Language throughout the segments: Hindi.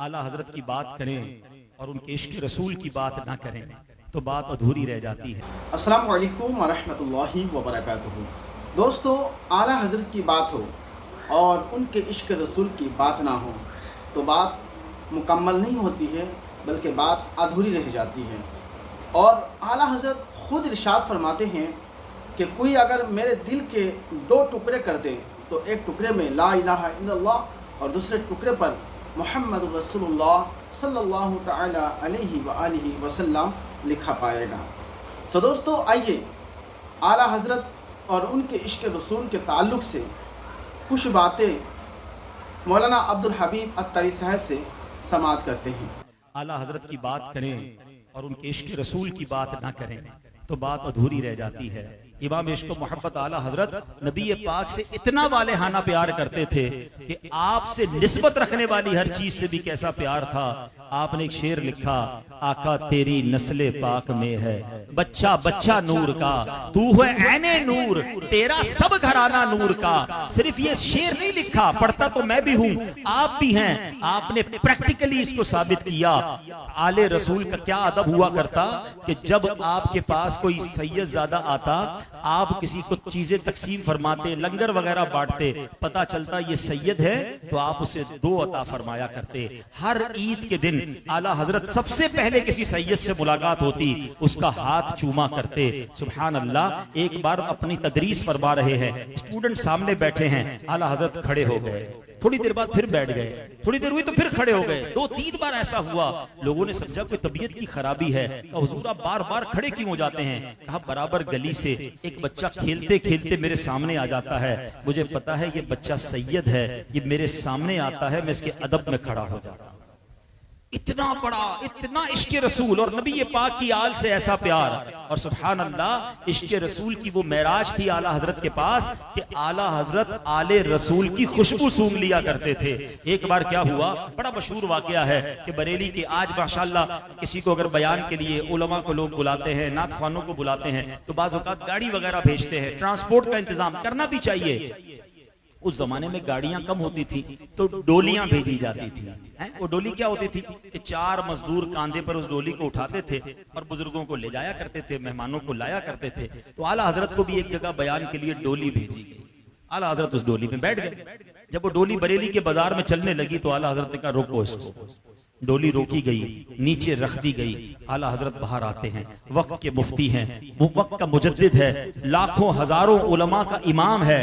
आला हजरत की बात करें और उनके इश्क रसूल की बात ना करें तो बात अधूरी रह जाती है। अस्सलाम वालेकुम वरहमतुल्लाहि वबरकातुहू। दोस्तों, आला हजरत की बात हो और उनके इश्क रसूल की बात ना हो तो बात मुकम्मल नहीं होती है, बल्कि बात अधूरी रह जाती है। और आला हजरत ख़ुद इरशाद फरमाते हैं कि कोई अगर मेरे दिल के दो टुकड़े कर दे तो एक टुकड़े में ला इलाहा इल्लल्लाह और दूसरे टुकड़े पर मुहम्मद रसूलुल्लाह सल्लल्लाहु तआला अलैहि व आलिहि वसल्लम लिखा पाएगा। सो दोस्तों, आइए आला हजरत और उनके इश्क रसूल के ताल्लुक़ से कुछ बातें मौलाना अब्दुल हबीब अत्तरी साहब से समाअत करते हैं। आला हजरत की बात करें और उनके इश्क रसूल की बात ना करें तो बात अधूरी रह जाती है। इमाम इश्क मोहब्बत आला हजरत नबी पाक से इतना वाले हाना प्यार करते थे कि आपसे निस्बत रखने वाली हर चीज से भी कैसा प्यार था। आपने एक शेर लिखा, आका तेरी नस्ले पाक में है बच्चा बच्चा नूर का, तू है ऐने नूर तेरा सब घराना नूर का। सिर्फ ये शेर नहीं लिखा, पढ़ता तो मैं भी हूँ आप भी हैं। आपने प्रैक्टिकली इसको साबित किया। आले रसूल का क्या अदब हुआ करता कि जब आपके पास कोई सैयद ज़्यादा आता, आप किसी को चीजें तकसीम फरमाते, लंगर वगैरह बांटते, पता चलता ये सैयद है तो आप उसे दो अता फरमाया करते। हर ईद के दिन आला हजरत सबसे पहले किसी सैयद से मुलाकात होती, उसका हाथ चूमा करते। सुभान अल्लाह। एक बार अपनी तदरीस फरमा रहे हैं, स्टूडेंट सामने बैठे हैं, आला हजरत खड़े हो गए, थोड़ी देर बाद फिर बैठ गए, थोड़ी देर हुई तो फिर खड़े हो गए। 2-3 बार ऐसा हुआ। लोगों ने समझा कोई तबीयत की खराबी है। हुजूर आप बार बार खड़े क्यों हो जाते हैं? कहा बराबर गली से एक बच्चा खेलते खेलते मेरे सामने आ जाता है, मुझे पता है ये बच्चा सैयद है, ये मेरे सामने आता है, मैं इसके अदब में खड़ा हो जाता हूं। इतना बड़ा, इतना इश्क रसूल और नबी पाक की आल से ऐसा प्यार। और सुभान अल्लाह, इश्क रसूल की वो मेराज थी आला हजरत के पास कि आला हजरत आले रसूल की खुशबू सूंघ लिया करते थे। एक बार क्या हुआ, बड़ा मशहूर वाकया है कि बरेली के आज माशाल्लाह किसी को अगर बयान के लिए उलमा को लोग बुलाते हैं, नात ख्वानों को बुलाते हैं तो बाज़ औक़ात गाड़ी वगैरह भेजते हैं। ट्रांसपोर्ट का इंतजाम करना भी चाहिए। उस जमाने में गाड़ियां कम होती थी तो डोलियां भेजी जाती थी। वो डोली क्या होती थी कि 4 मजदूर कांधे पर उस डोली को उठाते थे और बुजुर्गों को ले जाया करते थे, मेहमानों को लाया करते थे। तो आला हजरत को भी एक जगह बयान के लिए डोली भेजी गई। आला हजरत उस डोली में बैठ गए। जब वो डोली बरेली के बाजार में चलने लगी तो आला हजरत ने कहा रोको इसको। डोली रोकी गई, नीचे रख दी गई। आला हजरत बाहर आते हैं, वक्त के मुफ्ती हैं, वो वक्त का मुजद्दिद है, लाखों हजारों उलमा का इमाम है।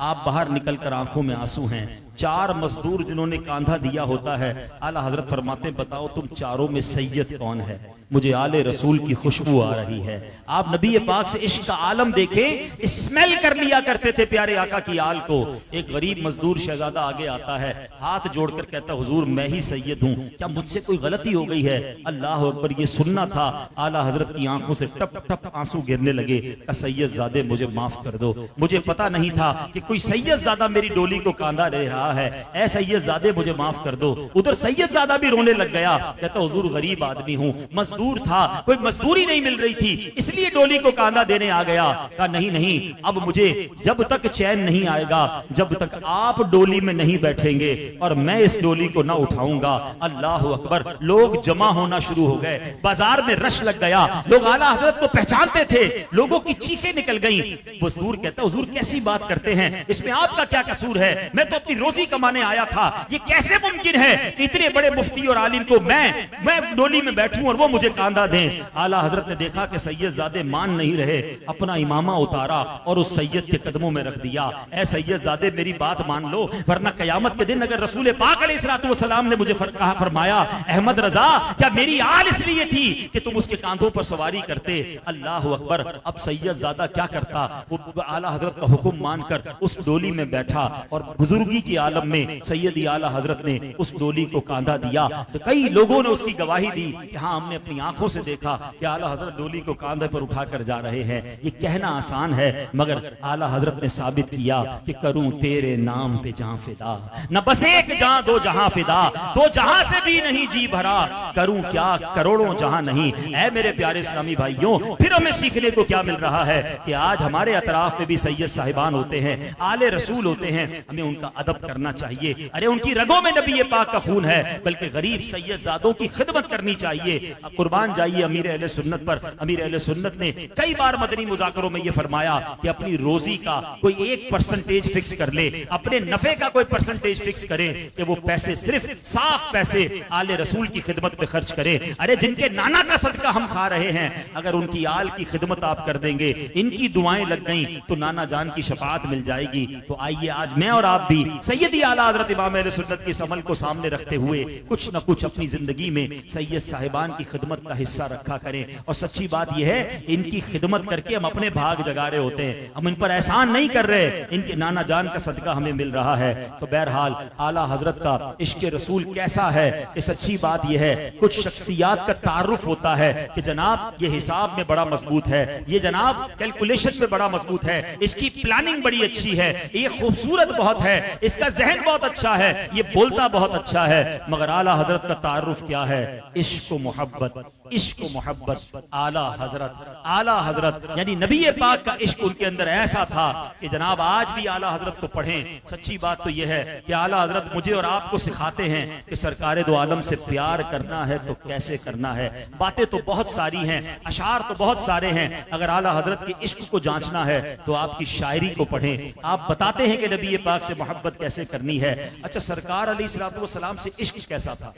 आप बाहर निकलकर आंखों में आंसू हैं। 4 मजदूर जिन्होंने कांधा दिया होता है, आला हजरत फरमाते हैं बताओ तुम चारों में सैयद कौन है? मुझे आले रसूल की खुशबू आ रही है। आप नबी पाक से इश्क का आलम देखे, स्मेल कर लिया करते थे प्यारे आका की आल को। एक गरीब मजदूर शहजादा आगे आता है, हाथ जोड़कर कहता हुजूर मैं ही सैयद हूँ, क्या मुझसे कोई गलती हो गई है? अल्लाह अकबर। ये सुनना था। आला हजरत की आंखों से टप टप आंसू गिरने लगे। का सैयदजादे मुझे माफ कर दो, मुझे पता नहीं था कि कोई सैयदजादा मेरी डोली को कांधा ले रहा है। ऐ सैयदजादे मुझे माफ कर दो। उधर सैयदजादा भी रोने लग गया, कहता हुजूर गरीब आदमी हूँ, मजदूर था, कोई मजदूरी नहीं मिल रही थी, इसलिए डोली को कांधा देने आ गया। कहा नहीं नहीं, अब मुझे जब तक चैन नहीं आएगा, जब तक आप डोली में नहीं बैठेंगे और मैं इस डोली को ना उठाऊंगा। अल्लाह अकबर। लोग जमा होना शुरू हो गए, बाजार में रश लग गया, लोग आला हजरत को पहचानते थे, लोगों की चीखें निकल गई। मजदूर कहता हुजूर कैसी बात करते हैं, इसमें आपका क्या कसूर है? मैं तो अपनी रोजी कमाने आया था, ये कैसे मुमकिन है कि इतने बड़े मुफ्ती और आलिम को मैं डोली में बैठूं और वो मुझे कांधा दें? आला हजरत ने देखा कि सैयदजादे मान नहीं रहे, अपना इमामा उतारा और उस सैयद के कदमों में रख दिया। ऐ सैयदजादे मेरी बात मान लो, वरना कयामत के दिन अगर रसूल पाक अलैहिस्सलाम ने मुझे कहा फरमाया अहमद रजा क्या मेरी आल इसलिए थी कि तुम उसके कांधों पर सवारी करते? अल्लाह अकबर। अब सैयदजादा क्या करता, वो आला हजरत का हुक्म मानकर उस डोली में बैठा और बुजुर्गी की आलम में सैयदी आला हजरत ने उस डोली को कांधा दिया। तो कई लोगों ने उसकी गवाही दी कि हाँ हमने अपनी आंखों से देखा कि आला हजरत डोली को कांधे पर उठाकर जा रहे हैं। ये कहना आसान है, मगर आला हजरत ने साबित किया कि करूं तेरे नाम पे जान फिदा, न बस एक जान दो जहां फिदा, दो जहां से भी नहीं जी भरा, करूं क्या करोड़ों जहां नहीं। ऐ मेरे प्यारे इस्लामी भाइयों, फिर हमें सीखने को क्या मिल रहा है कि आज हमारे अतराफ में भी सैयद साहिबान होते हैं, आले रसूल होते हैं, हमें उनका अदब करना चाहिए। अरे उनकी रगों में नबी पाक का खून है, बल्कि गरीब सैयदजादों की खिदमत करनी चाहिए। कुर्बान जाइए अमीर अहले सुन्नत पर। अमीर अहले सुन्नत ने कई बार मदनी मुज़ाकरों में यह फरमाया कि अपनी रोजी का कोई 1% फिक्स कर ले, अपने नफे का कोई परसेंटेज फिक्स करे कि वो पैसे सिर्फ साफ पैसे आले रसूल की खिदमत पे खर्च करे। अरे जिनके नाना का सदका हम खा रहे हैं, अगर उनकी आल की खिदमत आप कर देंगे, इनकी दुआएं लग गई तो नाना जान की शफाअत मिल जाएगी। तो आइए आज मैं और आप भी सैयदी आला हजरत इमाम अहले सुन्नत की समल को सामने रखते हुए कुछ न कुछ अपनी जिंदगी में सैयद साहिबान की खिदमत का हिस्सा रखा करें। और सच्ची बात यह है, इनकी खिदमत करके हम अपने भाग जगा रहे होते हैं, हम इन पर एहसान नहीं कर रहे, इनके नाना जान का सदका हमें मिल रहा है। तो बहरहाल आला हजरत का इश्क रसूल कैसा है कि सच्ची बात यह है, कुछ शख्सियात का तारुफ होता है कि जनाब ये हिसाब में बड़ा मजबूत है, ये जनाब कैलकुलेशन में बड़ा मजबूत है, इसकी प्लानिंग बड़ी अच्छी है, ये खूबसूरत बहुत है, इसका जहन बहुत अच्छा है, ये बोलता बहुत अच्छा है। मगर आला हजरत का तारुफ क्या है? इश्क मोहब्बत, इश्क मोहब्बत। आला हजरत यानी नबी पाक का इश्क उनके अंदर ऐसा था कि जनाब आज भी आला हजरत को पढ़ें। सच्ची बात तो यह है कि आला हजरत मुझे और आपको सिखाते हैं कि सरकारे दो आलम से प्यार करना है तो कैसे करना है। बातें तो बहुत सारी हैं, अशार तो बहुत सारे हैं, अगर आला हजरत के इश्क को जांचना है तो आपकी शायरी को पढ़ें। आप बताते हैं कि नबी पाक से मोहब्बत कैसे करनी है। अच्छा, सरकार अलैहिस्सलातु वस्सलाम से इश्क कैसा था?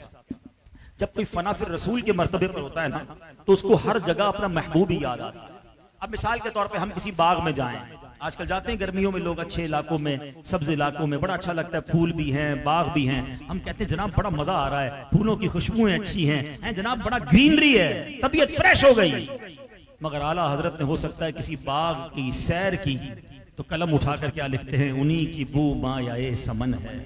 जब कोई फना फिर रसूल के मर्तबे पर होता है ना, तो उसको हर जगह अपना महबूब ही याद आता है। अब मिसाल के तौर पे हम किसी बाग में जाएं, आजकल जाते हैं गर्मियों में लोग अच्छे इलाकों में, सब्ज इलाकों में, बड़ा अच्छा लगता है, फूल भी हैं, बाग भी हैं, हम कहते हैं जनाब बड़ा मजा आ रहा है, फूलों की खुशबुएं अच्छी हैं, जनाब बड़ा ग्रीनरी है, तबीयत फ्रेश हो गई। मगर आला हजरत ने हो सकता है किसी बाग की सैर की तो कलम उठाकर क्या लिखते हैं? उन्हीं की बू मायाए समन है,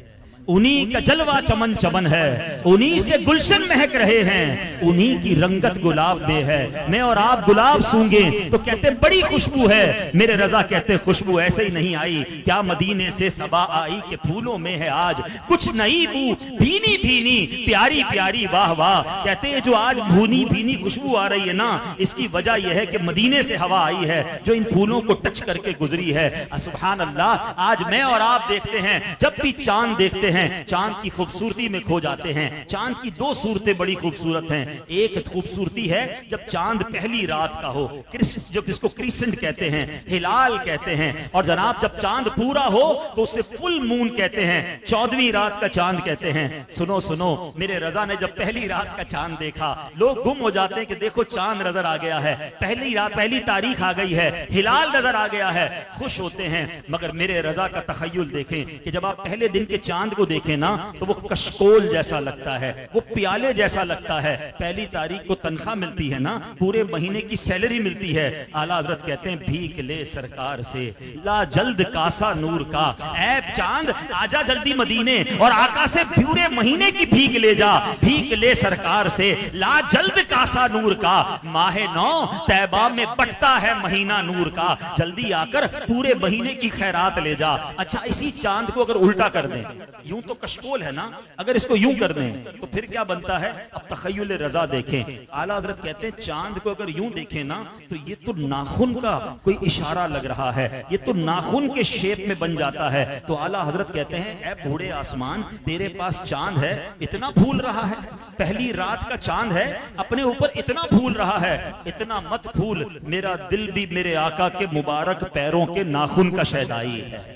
उन्हीं का जलवा चमन चमन है, उन्हीं से गुलशन महक रहे हैं, उन्हीं की रंगत गुलाब में है। मैं और आप गुलाब सूंघे तो कहते बड़ी खुशबू है, मेरे रजा कहते खुशबू ऐसे ही नहीं आई, क्या मदीने से सबा आई के फूलों में है आज कुछ नई बू, भीनी भीनी प्यारी प्यारी वाह वाह। कहते हैं जो आज भूनी भीनी खुशबू आ रही है ना, इसकी वजह यह है कि मदीने से हवा आई है जो इन फूलों को टच करके गुजरी है। सुभान अल्लाह, आज मैं और आप देखते हैं, जब भी चांद देखते हैं चांद की खूबसूरती में खो जाते हैं। चांद की दो सूरतें बड़ी खूबसूरत हैं। एक खूबसूरती है जब चांद पहली रात का हो, जो जिसको क्रिसेंट कहते हैं, हिलाल कहते हैं, और जनाब जब चांद पूरा हो तो उसे फुल मून कहते हैं, 14वीं रात का चांद कहते हैं। सुनो सुनो, मेरे रजा ने जब पहली रात का चांद देखा, लोग गुम हो जाते हैं कि देखो चांद नजर आ गया है, पहली रात पहली तारीख आ गई है, हिलाल नजर आ गया है, खुश होते हैं। मगर मेरे रजा का तखय्युल देखें कि जब आप पहले दिन के चांद को देखें ना, तो वो कशकोल जैसा लगता है, वो प्याले जैसा लगता है। पहली तारीख को तनख्वाह मिलती है ना, पूरे महीने की सैलरी मिलती है। आला हजरत कहते हैं भीख ले सरकार से, ला जल्द कासा नूर का, ऐ चांद आजा जल्दी मदीने और आका से पूरे महीने की भीख ले जा, भीख ले सरकार से, ला जल्द कासा नूर का। माहे नौ तैबा में बटता है महीना नूर का, जल्दी आकर पूरे महीने की खैरात ले जा। अच्छा, इसी चांद को अगर उल्टा कर दें, यूं तो कशकोल है ना, अगर इसको यूं कर दें तो फिर क्या बनता है? अब तखय्युल रजा देखें। आला हजरत कहते हैं चांद को अगर यूं देखें ना, तो ये तो नाखून का कोई इशारा लग रहा है, ये तो नाखून के शेप में बन जाता है। तो आला हजरत कहते हैं ऐ बूढ़े आसमान, तेरे पास चांद है, इतना फूल रहा है, पहली रात का चांद है, अपने ऊपर इतना फूल रहा है, इतना मत फूल, मेरा दिल भी मेरे आका के मुबारक पैरों के नाखून का शैदाई है।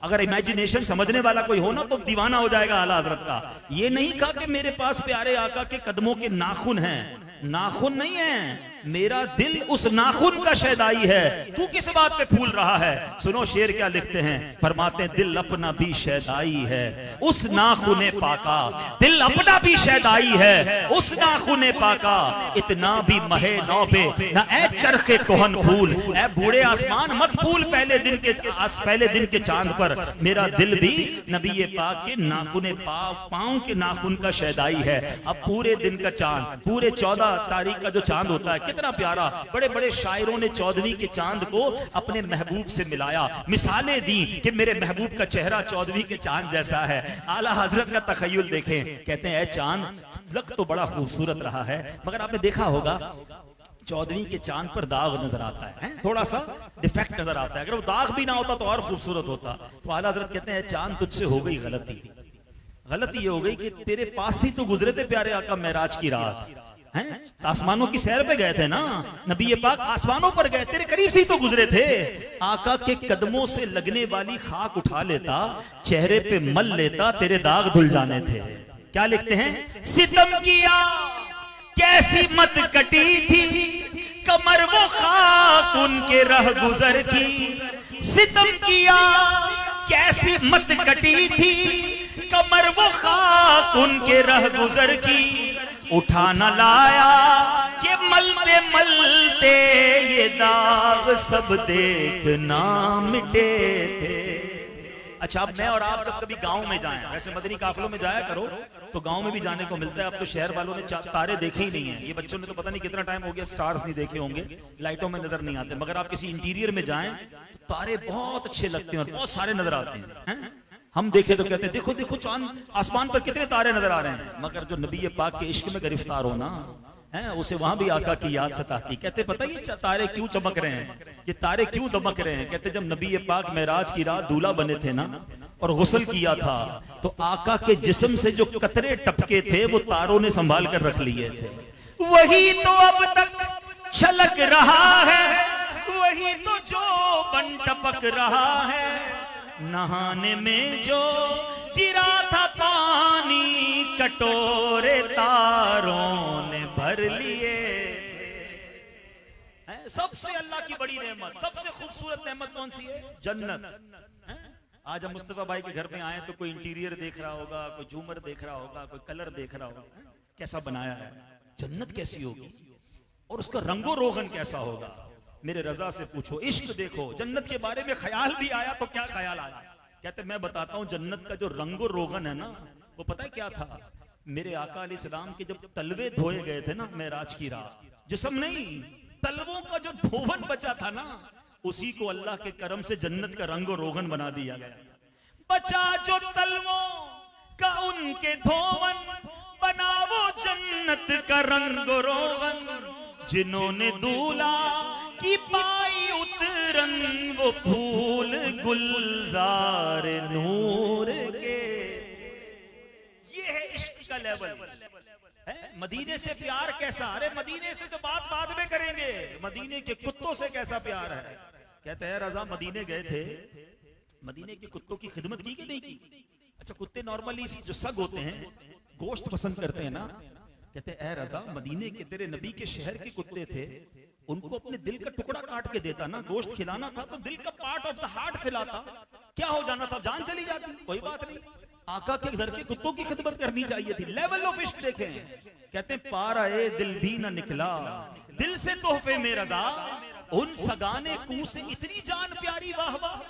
अगर इमेजिनेशन समझने वाला कोई हो ना तो दीवाना हो जाएगा आला हजरत का। ये नहीं कहा कि मेरे पास प्यारे आका के कदमों के नाखून हैं, नाखून नहीं है, मेरा दिल उस नाखून का शैदाई है, तू किस बात पे फूल रहा है? सुनो शेर क्या लिखते हैं, फरमाते हैं दिल अपना भी शैदाई है उस नाखूने पाका, दिल अपना भी शैदाई है उस नाखूने पाका, इतना भी महे नौबे ना ऐ चरखे कोहन फूल। ऐ बूढ़े आसमान मत फूल पहले दिन के चांद पर, मेरा दिल भी नबी पाक के नाखूने पाँव के नाखून का शैदाई है। अब पूरे दिन का चांद, पूरे 14 तारीख का जो चांद होता है कितना प्यारा, बड़े बड़े शायरों ने 14वीं के चांद को अपने महबूब से मिलाया, मिसालें दी कि मेरे महबूब का चेहरा 14वीं के चांद जैसा है। आला हजरत का तखय्युल देखें, कहते हैं चांद लग तो बड़ा खूबसूरत रहा है, मगर आपने देखा होगा 14वीं के चांद पर दाग नजर आता है, थोड़ा सा डिफेक्ट नजर आता है। अगर वो दाग भी ना होता तो और खूबसूरत होता। तो आला हज़रत कहते हैं चांद तुझसे हो गई गलती। गलती ये हो गई कि तेरे पास ही तो गुजरे थे प्यारे आका मेराज की रात, हैं? आसमानों की सैर पे गए थे ना, नबी पाक आसमानों पर गए, तेरे करीब से ही तो गुजरे थे। आका के कदमों से लगने वाली खाक उठा लेता, चेहरे पे मल लेता, तेरे दाग धुल जाने थे। क्या लिखते हैं? सितम किया कैसी मत कटी थी, कमर वो खाक उनके रह गुजर की। सितम किया कैसी मत कटी थी, कमर वो खाक उनके रह गुजर की। उठा न लाया कि मलते मलते ये दाग सब देखना मिटे थे। अच्छा, अब मैं और आप जब कभी गांव में जाएं, वैसे मदनी काफिलों में जाया करो तो गांव में भी जाने को मिलता है। अब तो शहर वालों ने तारे देखे ही नहीं है, ये बच्चों ने तो पता नहीं कितना टाइम हो गया स्टार्स नहीं देखे होंगे, लाइटों में नजर नहीं आते। मगर आप किसी इंटीरियर में जाएं तो तारे बहुत अच्छे लगते हैं और बहुत सारे नजर आते हैं। हम देखे तो कहते हैं देखो देखो चांद आसमान पर कितने तारे नजर आ रहे हैं। मगर जो नबी पाक के इश्क में गिरफ्तार हो ना है, उसे वहां भी आका की याद सताती। कहते पता ये तारे क्यों चमक रहे हैं, ये तारे क्यों दमक रहे हैं? कहते जब नबी पाक मेराज की रात दूल्हा बने थे ना और गुस्ल किया था तो आका के जिस्म से जो कतरे टपके थे वो तारों ने संभाल कर रख लिए थे। वही तो अब तक छलक रहा है, वही तो जो बन टपक रहा है। नहाने में जो गिरा था पानी, कटोरे तारों ने भर लिए। सबसे अल्लाह की बड़ी नेमत, सबसे खूबसूरत नेमत कौन सी है? जन्नत। आज हम मुस्तफा भाई के घर में आए तो कोई इंटीरियर देख रहा होगा, कोई झूमर देख रहा होगा, कोई कलर देख रहा होगा, कैसा बनाया है। जन्नत कैसी होगी और उसका रंगो रोगन कैसा होगा? मेरे रजा से पूछो, इश्क देखो। जन्नत के बारे में ख्याल भी आया तो क्या ख्याल आया? कहते मैं बताता हूं, जन्नत का जो रंगो रोगन है ना, वो पता है क्या था? मेरे आका अलैहिस्सलाम के जब तलवे धोए गए थे ना मेराज की रात, जिस्म नहीं, तलवों का जो धोवन बचा था ना, उसी को अल्लाह के करम से जन्नत का रंगो रोगन बना दिया गया। बचा जो तलवों का उनके धोवन, बना वो जन्नत का रंगो रोगन। जिन्होंने दूल्हा की पाई उतरन, वो फूल गुलजार नूर के। ये है इश्क का लेवल है। मदीने से प्यार कैसा? अरे मदीने से तो बात बाद में करेंगे, मदीने के कुत्तों से कैसा प्यार है? कहते हैं रजा मदीने गए थे, मदीने के कुत्तों की खिदमत की कि नहीं की? अच्छा, कुत्ते नॉर्मली जो सग होते हैं गोश्त पसंद करते हैं ना। कहते ऐ रजा मदीने के तेरे नबी के शहर के कुत्ते थे, उनको अपने दिल का टुकड़ा काट के देता ना, गोश्त खिलाना था तो दिल का पार्ट ऑफ द हार्ट खिलाता, क्या हो जाना था? जान चली जाती, कोई बात नहीं। आका के घर के कुत्तों की खिदमत करनी चाहिए थी। लेवल ऑफ इश्क देखें। कहते पारा ए दिल भी न निकला दिल से तोहफे में रजा, उन सगाने कू से इतनी जान प्यारी, वाह वाह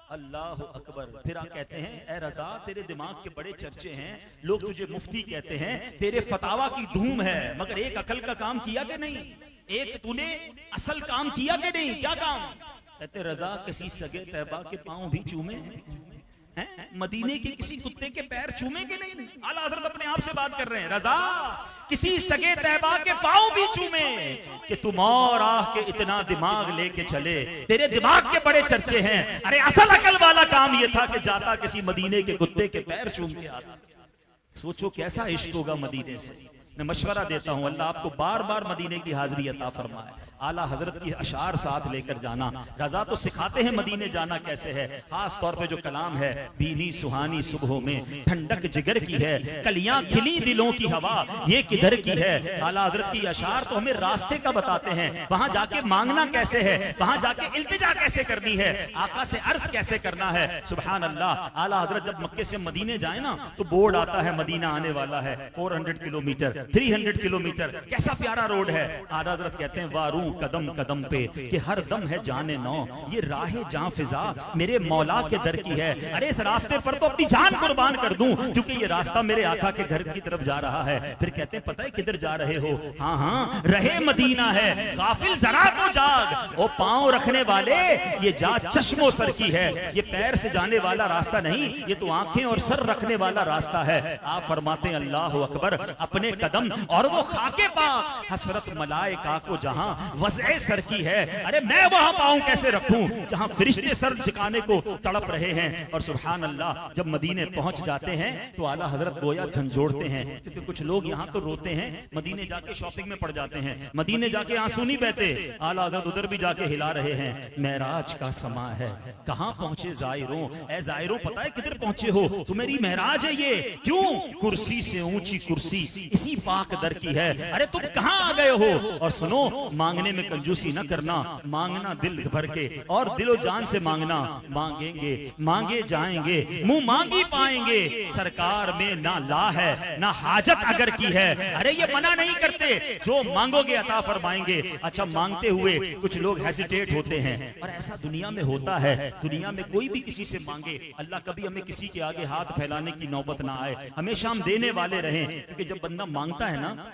अल्लाह अकबर। फिर आप कहते हैं ऐ रजा तेरे दिमाग के बड़े चर्चे हैं, लोग तुझे मुफ्ती कहते हैं, तेरे फतावा की धूम है, मगर एक अकल का काम किया कि नहीं? एक तूने असल काम किया कि नहीं? क्या काम? कहते रजा किसी सगे तैबा के पांव भी चूमे हैं, मदीने के किसी कुत्ते के पैर चूमे के नहीं? आला हज़रत अपने आप से बात कर रहे हैं, रजा किसी सगे तैबा के पांव भी चूमे कि तुम और आह के इतना दिमाग लेके चले, तेरे दिमाग के बड़े चर्चे हैं। अरे असल अकल वाला काम ये था कि जाता किसी मदीने के कुत्ते के पैर चूम के आता। सोचो कैसा इश्क होगा मदीने से। मैं मशवरा देता हूं, अल्लाह आपको बार बार मदीने की हाजिरी अता फरमाए। आला हजरत की अशार साथ लेकर जाना। रजा तो सिखाते हैं मदीने जाना कैसे है। खास तौर पे जो कलाम है, भीनी सुहानी सुबहों में ठंडक जिगर की है, कलियां खिली दिलों की हवा ये किधर की है। आला हजरत की अशार तो हमें रास्ते का बताते हैं, वहां जाके मांगना कैसे है, वहां जाके इल्तिजा कैसे करनी है, आका से अर्ज कैसे करना है। सुभान अल्लाह। आला हजरत जब मक्के से मदीने जाए ना तो बोर्ड आता है मदीना आने वाला है, 400 किलोमीटर 300 किलोमीटर, कैसा प्यारा रोड है। आला हजरत कहते हैं वारू कदम कदम पे कि हर दम है जाने नौ, ये राहे जान फिजा मेरे मौला के दर की है। अरे इस रास्ते पर तो अपनी जान कुर्बान कर दूं, क्योंकि ये रास्ता मेरे आका के घर की तरफ जा रहा है। फिर कहते हैं पता है किधर जा रहे हो? हाँ हाँ रहे मदीना है, गाफिल जरा तो जाग, ओ पांव रखने वाले ये जा चश्मो सर की है, ये पैर से जाने वाला रास्ता नहीं, ये तो आंखें और सर रखने वाला रास्ता है। आप फरमाते हैं अल्लाह अकबर, अपने कदम और वो खाके पाक, हसरत मलाइका को जहां वज़े सर की है, अरे मैं वहां पाँव कैसे रखूं जहां फरिश्ते सर झुकाने को तड़प रहे हैं। और सुभान अल्लाह, जब मदीने पहुंच जाते हैं तो आला हजरत गोया झंझोड़ते हैं, क्योंकि कुछ लोग यहाँ तो रोते हैं, मदीने जाके शॉपिंग में पड़ जाते हैं, मदीने जाके आंसू नहीं बहते, आला हजरत उधर भी जाके हिला रहे हैं। महराज का समा है, कहां पहुंचे जायरों, ए जायरों पता है किधर पहुंचे हो, तुम्हारी महराज है ये, क्यों? कुर्सी से ऊंची कुर्सी इसी पाक दर की है, अरे तुम कहां आ गए हो? और सुनो, मांगने में कंजूसी न करना, मांगना दिल भर के और दिलो जान से मांगना। मांगेंगे मांगे जाएंगे, मुंह मांगी पाएंगे, सरकार में ना ला है ना हाजत अगर की है, अरे ये मना नहीं करते, जो मांगोगे अता फरमाएंगे। अच्छा, मांगते हुए कुछ लोग हेजिटेट होते हैं, और ऐसा दुनिया में होता है, दुनिया में कोई भी किसी से मांगे, अल्लाह कभी हमें किसी के आगे हाथ फैलाने की नौबत ना आए, हमेशा हम देने वाले रहें, क्योंकि जब बंदा मांगता है ना,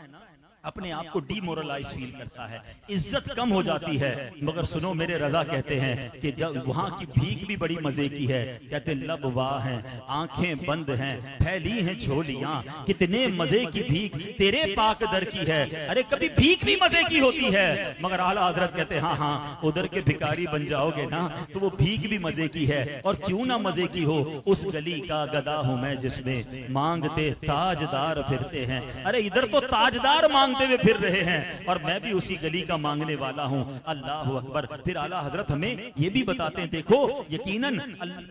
अपने आप को डीमोरलाइज फील करता है, इज्जत कम हो जाती है। मगर सुनो, मेरे रजा कहते हैं कि जब वहां की भीख भी बड़ी मजे की है, कहते हैं लब वाह हैं, आंखें बंद हैं, फैली हैं झोलियां, कितने मजे की भीख तेरे पाक दर की है। अरे कभी भीख भी मजे की होती है, मगर आला हजरत कहते हैं हाँ हाँ, उधर के भिखारी बन जाओगे ना तो वो भीख भी मजे की है। और क्यों ना मजे की हो, उस गली का गदा हूं मैं जिसमें मांगते ताजदार फिरते हैं। अरे इधर तो ताजदार मांग हुए फिर रहे हैं, और मैं भी उसी गली का मांगने वाला हूं। अल्लाह अकबर। फिर आला हजरत हमें ये भी बताते हैं, देखो यकीनन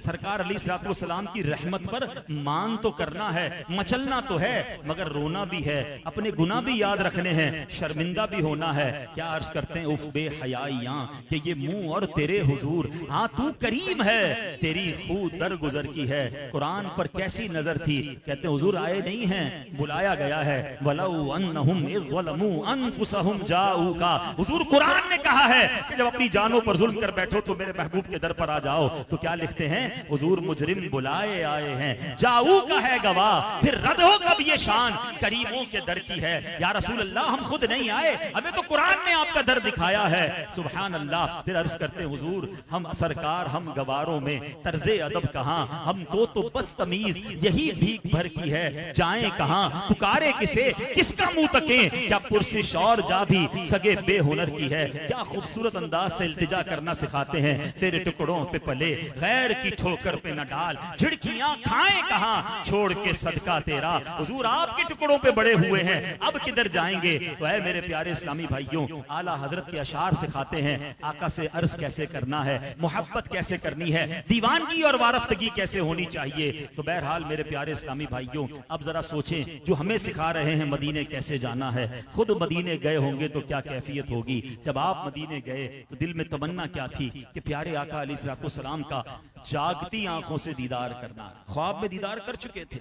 सरकार अलैहिस्सलाम की रहमत पर मांग तो करना है, मचलना तो है, मगर रोना भी है, अपने गुनाह भी याद रखने हैं, शर्मिंदा भी होना है। क्या अर्ज करते हैं, उफ बे हयाइयां कि ये मुंह और तेरे हुजूर, हाँ तू करीम है, तेरी खूब दर गुजर की है। कुरान पर कैसी नजर थी, कहते हुजूर आए नहीं हैं, बुलाया गया है। वलऊ अन्नहुम वलमू अनफुसहुम जाऊका, हुजूर कुरान ने कहा है कि जब अपनी जानों पर जुल्म कर बैठो तो मेरे महबूब के दर पर आ जाओ। तो क्या लिखते हैं, हुजूर मुजरिम बुलाए आए हैं, जाऊ का है गवाह, फिर रद हो कब ये शान करीमों के दर की है। या रसूल अल्लाह, हम खुद नहीं आए, हमें तो कुरान ने आपका दर दिखाया है। सुभान अल्लाह। फिर अर्ज करते हैं, हुजूर हम सरकार, हम गवारों में तर्जे अदब कहां, हमको तो बस तमीज यही भीख भर की है, जाएं कहां, पुकारे किसे, किसका मुंह तके, क्या पुरसिश और जा भी सगे बेहुनर की है। क्या खूबसूरत अंदाज से इल्तिजा करना सिखाते हैं, तेरे टुकड़ों पे पले गैर की ठोकर पे न डाल, झिड़कियां खाएं कहां, छोड़ के सदका तेरा। हुजूर आपके टुकड़ों पे बड़े हुए हैं, अब किधर जाएंगे। तो ऐ मेरे प्यारे इस्लामी भाइयों, आला हजरत के अशार सिखाते हैं आका से अर्ज कैसे करना है, मोहब्बत कैसे करनी है, दीवानगी और वारफ्तगी कैसे होनी चाहिए। तो बहरहाल मेरे प्यारे इस्लामी भाइयों, अब जरा सोचें, जो हमें सिखा रहे हैं मदीने कैसे जाना है, खुद मदीने गए होंगे तो क्या कैफियत होगी। जब आप मदीने गए तो दिल में तमन्ना क्या थी कि प्यारे आका अलैहिस्सलाम का जागती आंखों से दीदार करना। ख्वाब में दीदार कर चुके थे,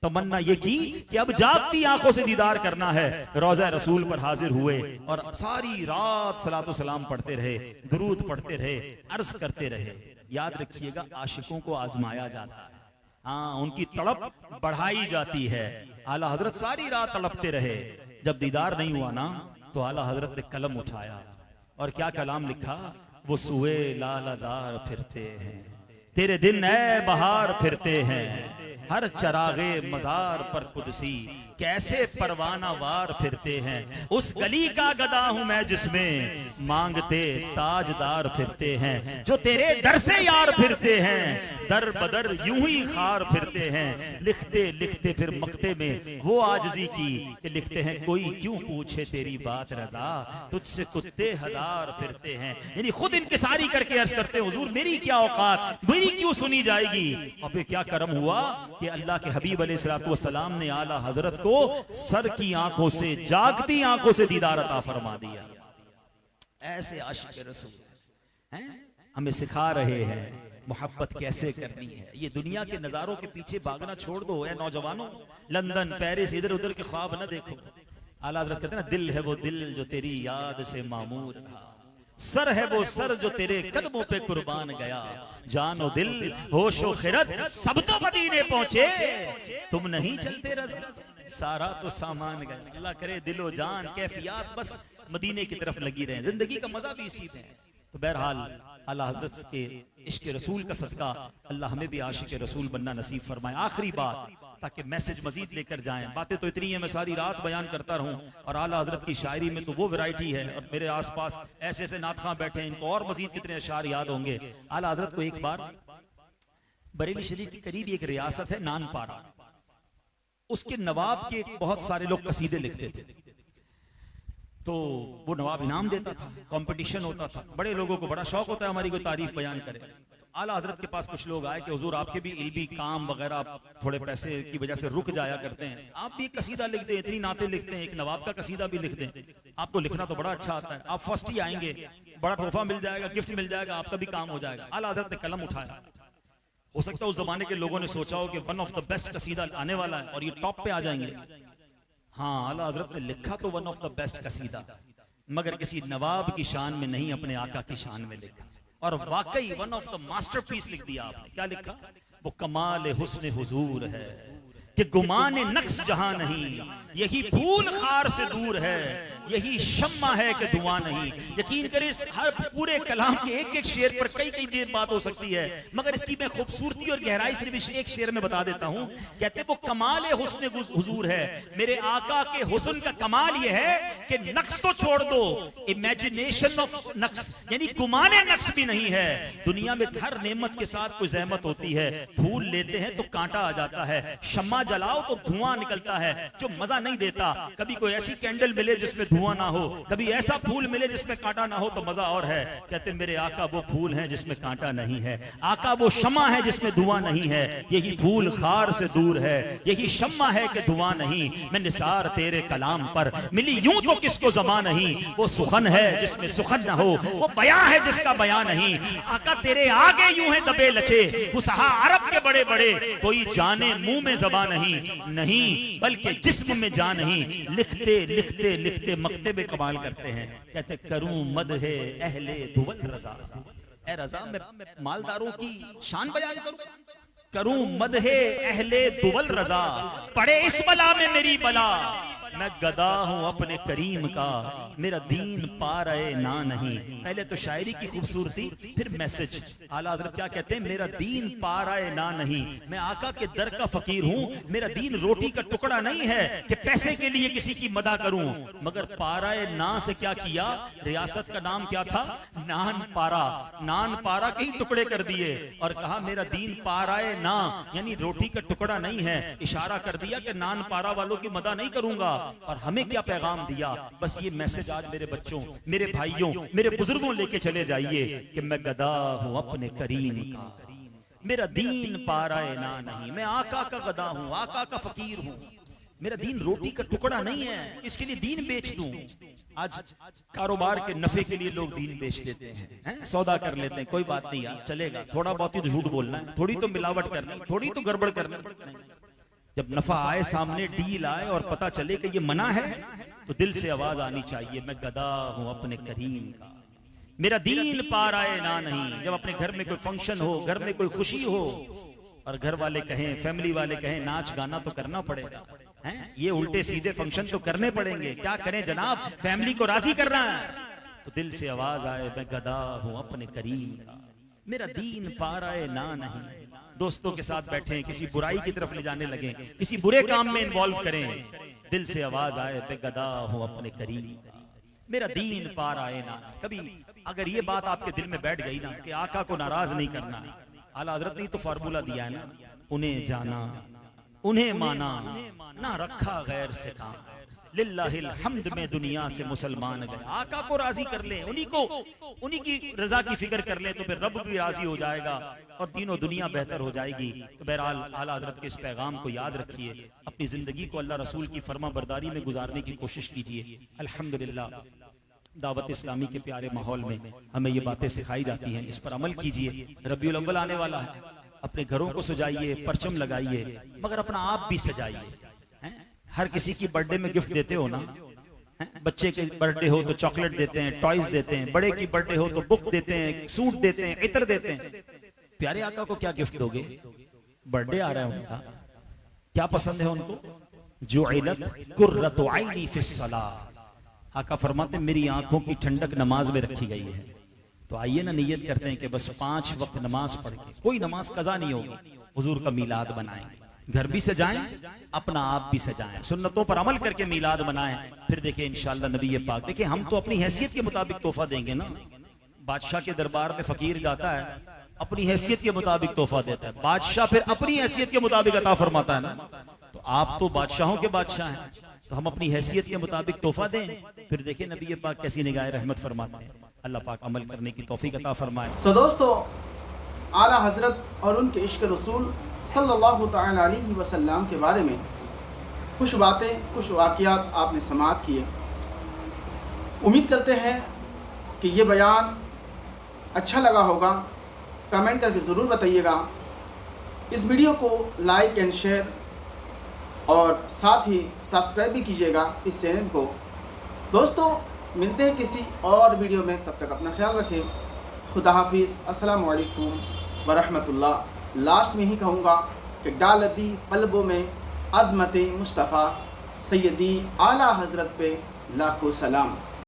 तमन्ना ये की कि अब जागती आंखों से दीदार करना है। रोज़ा रसूल पर हाजिर हुए और सारी रात सलातो सलाम पढ़ते रहे, दुरूद पढ़ते रहे, अर्ज करते रहे। याद रखिएगा, आशिकों को आजमाया जाता है, हाँ उनकी तड़प बढ़ाई जाती है। आला हजरत सारी रात तड़पते रहे, जब दीदार नहीं हुआ ना तो आला हजरत ने कलम उठाया और क्या कलाम लिखा, वो सुए लालजार फिरते हैं, तेरे दिन ए बहार फिरते हैं, हर चरागे मजार पर कुदसी कैसे परवाना वार फिरते हैं। उस गली का गदा हूं मैं जिसमें मांगते ताजदार फिरते हैं, जो तेरे दर से यार फिरते हैं, दर बदर यूं ही खार फिरते हैं। लिखते लिखते फिर मक्ते में वो आजजी की कि लिखते हैं, कोई क्यों पूछे तेरी बात रजा, तुझसे कुत्ते हजार फिरते हैं। यानी खुद इंकिसारी करके अर्ज करते हैं, हुजूर मेरी क्या औकात, मेरी क्यों सुनी जाएगी। और फिर क्या करम हुआ कि अल्लाह के हबीब अलैहिस्सलाम ने आला हजरत को सर की आंखों से, जागती आंखों से दीदार अता फरमा दिया। ऐसे आशिक रसूल हैं, हमें सिखा रहे हैं मोहब्बत कैसे करनी है। ये दुनिया के नजारों के पीछे भागना छोड़ दो ऐ नौजवानों, लंदन पेरिस इधर उधर के ख्वाब न देखो। आला हज़रत कहते हैं ना, दिल है वो दिल जो तेरी याद से मामूर था, सर है वो सर जो तेरे कदमों पे कुर्बान गया, जानो दिल होशो खिरत सब तो मदीने पहुंचे, तुम नहीं चलते रज़ा सारा तो सामान गया। अल्लाह करे दिलो जान कैफियत बस मदीने की तरफ लगी रहे, जिंदगी का मजा भी इसी में। तो बहरहाल आला हज़रत के इश्क रसूल का सदका अल्लाह हमें भी आशिक रसूल बनना नसीब फरमाए। आखिरी बात, ताकि मैसेज मजीद लेकर जाएं। बातें तो इतनी है, मैं सारी रात बयान करता रहूं, और आला हजरत की शायरी में तो वो वैरायटी है, और मेरे आसपास ऐसे ऐसे नातखां बैठे हैं, इनको और मजीद कितने अशार याद होंगे। आला हजरत को एक बार बरेली शरीफ के करीब एक रियासत है नानपारा, उसके नवाब के बहुत सारे लोग कसीदे लिखते थे, तो वो नवाब इनाम देता था, कंपटीशन होता था, बड़े लोगों को बड़ा शौक होता है हमारी कोई तारीफ बयान करे। तो आला हजरत के पास कुछ लोग आए कि हुजूर आपके भी इल्मी काम वगैरह थोड़े पैसे की वजह से रुक जाया करते हैं, आप भी एक कसीदा लिखते हैं, इतनी नाते लिखते हैं, एक नवाब का कसीदा भी लिखते हैं, आपको लिखना तो बड़ा अच्छा आता है, आप फर्स्ट ही आएंगे, बड़ा तोहफा मिल जाएगा, गिफ्ट मिल जाएगा, आपका भी काम हो जाएगा। आला हजरत ने कलम उठाया। हो सकता है उस जमाने के लोगों ने सोचा हो कि वन ऑफ द बेस्ट कसीदा आने वाला है और ये टॉप पे आ जाएंगे। हाँ, आला हजरत ने लिखा तो वन ऑफ द बेस्ट कसीदा, मगर किसी नवाब की शान में नहीं, अपने आका की शान में लिखा, और वाकई वन ऑफ द मास्टरपीस लिख दिया आपने। क्या लिखा? वो कमाल हुस्न हुजूर है कि गुमाने नक्श जहां नहीं, यही फूल खार से दूर है, यही शम्मा है कि धुआं नहीं। यकीन करें हर पूरे कलाम के एक एक शेर पर कई कई देर बात हो सकती है, मगर इसकी मैं खूबसूरती और गहराई सिर्फ एक शेर में बता देता हूं। कहते वो कमाल हुस्न हुजूर है, मेरे आका के हुस्न का कमाल ये है कि नक्श तो छोड़ दो, इमेजिनेशन ऑफ नक्श यानी गुमाने नक्श भी नहीं है। दुनिया में हर नेमत के साथ कोई जहमत होती है, फूल लेते हैं तो कांटा आ जाता है, शम्मा जलाओ तो धुआं निकलता है जो मजा नहीं देता। कभी कोई ऐसी कैंडल मिले जिसमें धुआं ना हो, कभी ऐसा फूल मिले जिसमें कांटा ना हो, तो मजा और है। कहते मेरे आका वो फूल है जिसमें कांटा नहीं है, आका वो शम्मा है जिसमें धुआं नहीं है, यही फूल खार से दूर है, यही शम्मा है कि धुआं नहीं। मैं निसार तेरे कलाम पर मिली यूं तो किसको ज़मां नहीं, वो सुखन है जिसमें सुखन ना हो, वो बयां है जिसका बयां नहीं। आका तेरे आगे यूं है दबे लचे फुसहा अरब के बड़े बड़े, कोई जाने मुंह में ज़बान नहीं बल्कि जिस्म में जान नहीं। लिखते लिखते लिखते मकतबे कमाल करते हैं। कहते करूं मदहे अहले दुवल रजा, ए रजा मैं मालदारों की शान बयान करूं मदहे अहले दुवल रजा, पड़े इस बला में मेरी बला, मैं गदा हूं अपने करीम का, मेरा दीन पा रहे ना नहीं। पहले तो शायरी की खूबसूरती, फिर मैसेज। आला हज़रत क्या कहते हैं? मेरा दीन पा रहे ना नहीं, मैं आका के दर का फकीर हूं, मेरा दीन रोटी का टुकड़ा नहीं है कि पैसे के लिए किसी की मदा करूं। मगर पाराए ना से क्या किया? रियासत का नाम क्या था? नान पारा। नान पारा के ही टुकड़े कर दिए और कहा मेरा दीन पाराए ना यानी रोटी का टुकड़ा नहीं है। इशारा कर दिया कि नान पारा वालों की मदा नहीं करूंगा। और हमें क्या पैगाम दिया? बस ये मैसेज आज मेरे बच्चों, मेरे भाइयों, मेरे बुजुर्गों लेके चले जाइए कि मैं गदा हूं अपने करीम का, मेरा दीन पाराए ना नहीं, मैं आका का गदा हूं, आका का फकीर हूं, मेरा दीन रोटी का टुकड़ा नहीं है इसके लिए दीन बेच दूं। आज कारोबार के नफे के लिए लोग दीन बेच देते हैं, सौदा कर लेते हैं, कोई बात नहीं यार चलेगा, थोड़ा बहुत ही तो झूठ बोलना है, थोड़ी तो मिलावट करनी, थोड़ी तो गड़बड़ करनी। जब नफा आए सामने, डील आए और पता चले कि ये मना है, तो दिल से आवाज आनी चाहिए मैं गदा हूं अपने करीम का, मेरा दीन पार आए ना नहीं। जब अपने घर में कोई फंक्शन हो, घर में कोई खुशी हो और घर वाले कहें, फैमिली वाले कहें नाच गाना तो करना पड़ेगा, हैं? ये उल्टे सीधे फंक्शन तो करने पड़ेंगे, क्या करें जनाब, फैमिली को राजी करना है, तो दिल से आवाज आए मैं गदा हूं अपने करीम का, मेरा दीन पार आए ना नहीं। दोस्तों के साथ बैठे, किसी बुराई की तरफ ले जाने लगे, किसी बुरे काम में इन्वॉल्व करें, दिल से आवाज आए मैं गदा हूं अपने करीम, मेरा दीन पार आए ना। कभी अगर ये बात आपके दिल में बैठ गई ना कि आका को नाराज नहीं करना, आला हज़रत ने तो फार्मूला दिया है ना, उन्हें जाना, उन्हें माना, ना रखा गैर से काम, लिल्लाहिल हम्द में दुनिया से मुसलमान गए। आका को राजी कर ले, उन्हीं की रजा की फिक्र कर ले, तो फिर रब भी राजी हो जाएगा और तीनों दुनिया बेहतर हो जाएगी। तो बहरहाल आला हज़रत के इस पैगाम को याद रखिए, अपनी जिंदगी को अल्लाह रसूल की फरमा बरदारी में गुजारने की कोशिश कीजिए। अल्हम्दुलिल्लाह दावत इस्लामी के प्यारे माहौल में हमें ये बातें सिखाई जाती हैं, इस पर अमल कीजिए। रबीउल अव्वल आने वाला है, अपने घरों को सजाइए, परचम लगाइए, मगर अपना आप भी सजाइए। हर किसी की बर्थडे में गिफ्ट देते हो ना, बच्चे के बर्थडे हो तो चॉकलेट देते हैं, टॉयज देते हैं, बड़े की बर्थडे हो तो बुक देते हैं, सूट देते हैं, इत्र देते हैं। प्यारे आका को क्या गिफ्ट दोगे? बर्थडे आ रहा है उनका, क्या पसंद है उनको? जुइलत कुर्रतु ऐनी फिस सलाह, आका फरमाते मेरी आंखों की ठंडक नमाज में रखी गई है। तो आइए ना नियत करते हैं कि बस 5 वक्त नमाज पढ़ के, कोई नमाज कज़ा नहीं होगी, हुजूर का मीलाद बनाएंगे, घर भी सजाएं, अपना आप भी सजाएं, सुन्नतों पर अमल करके मीलाद मनाएं। फिर देखिए इंशाअल्लाह नबी पाक, देखिए हम तो अपनी हैसियत के मुताबिक तोहफा देंगे ना। बादशाह के दरबार में फकीर जाता है, अपनी हैसियत के मुताबिक तोहफा देता है, बादशाह फिर अपनी हैसियत के मुताबिक अता फरमाता है ना। तो आप तो बादशाहों के बादशाह हैं, तो हम अपनी हैसियत के मुताबिक तोहफा दें। फिर देखिए नबी पाक कैसी निगाह रहमत फरमाते हैं। अल्लाह पाक अमल करने की तौफीक अता फरमाए। सो दोस्तों, आला हजरत और उनके इश्क रसूल सल्लल्लाहु तआला अलैहि वसल्लम के बारे में कुछ बातें, कुछ वाक़ियात आपने समाअत किए। उम्मीद करते हैं कि ये बयान अच्छा लगा होगा। कमेंट करके ज़रूर बताइएगा। इस वीडियो को लाइक एंड शेयर और साथ ही सब्सक्राइब भी कीजिएगा इस चैनल को। दोस्तों, मिलते हैं किसी और वीडियो में, तब तक अपना ख्याल रखें। खुदा हाफिज़। अस्सलामु अलैकुम वरहमतुल्लाह। लास्ट में ही कहूँगा कि डाल दी क़ल्बों में अज़मत मुस्तफ़ा सैयदी आला हज़रत पे लाखों सलाम।